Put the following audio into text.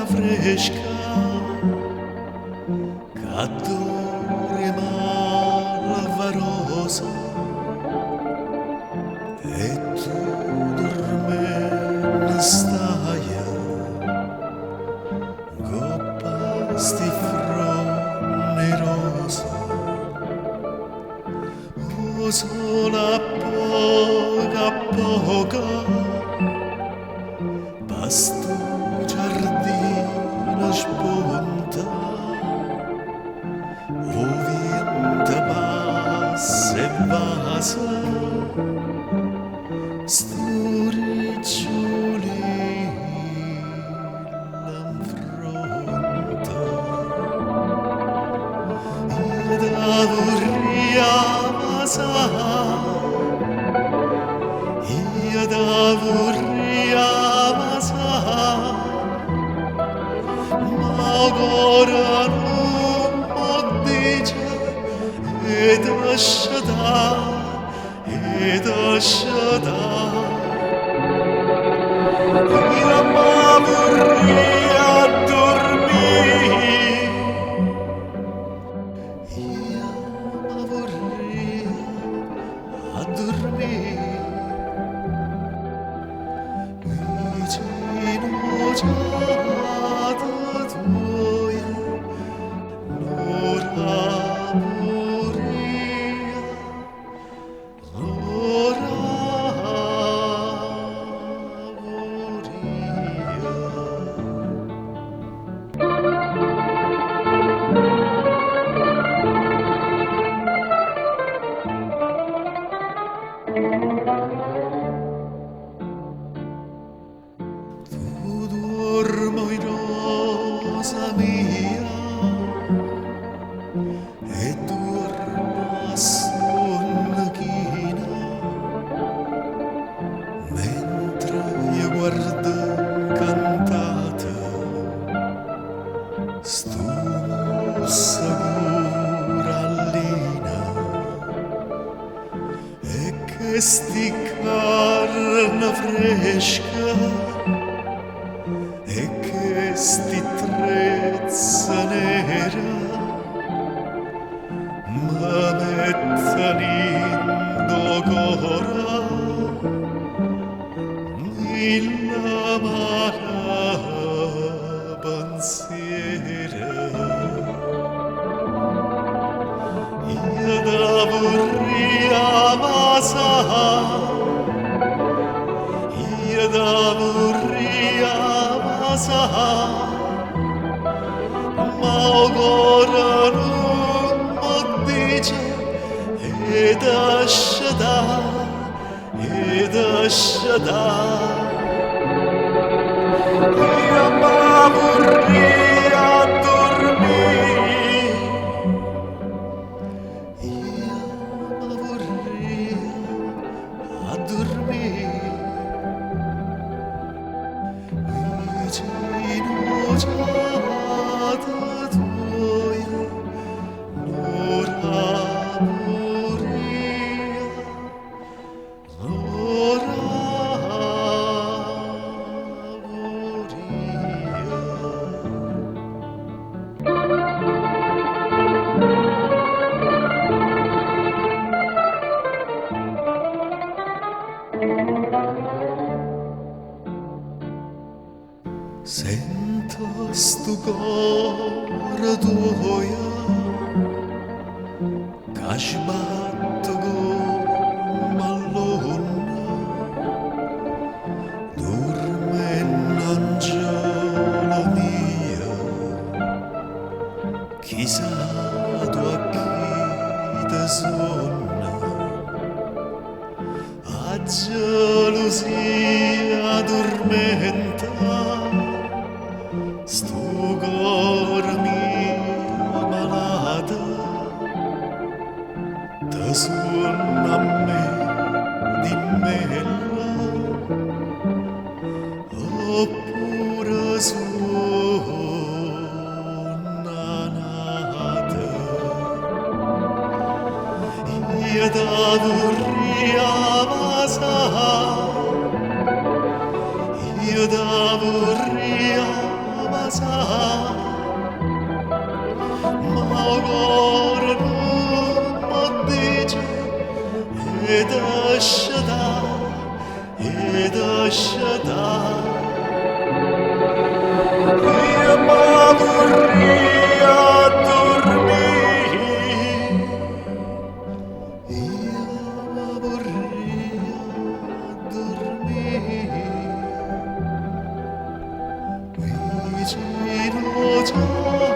fresca che malvarosa e tu dormen staia coppa sti fronne rosa o sola poca pasto giardino spunta o vento passa e vasa sturiccioli l'affronta io da vorria masa io da vorria masa ma ora non mi dice ed asciada io ma vorria dormire io ma vorria dormire vicino già tuoia l'ora moria l'ora tu dormo in rosa mia e dormo a sonno china mentre io guardo cantata sto sagurallina e che sti carne fresca e che sti trezza nera ma mettan in docora nella mala pensiera io da vorria masa io da vorria masa ma ora non mi dice ed asciada io ma vorria dormire io ma vorria dormire vicino già tuoia l'ora moria l'ora sento sto cor tuoia che sbatte come all'onna dorme mia chissà tu a chi te sonna a gelosia dormenta sto cor mio malata te suona a me di mella oppure suona nata io da vorria masa io da vorria ma ora non dice ed asciada io m'avorria dormir io m'avorria dormir vicino già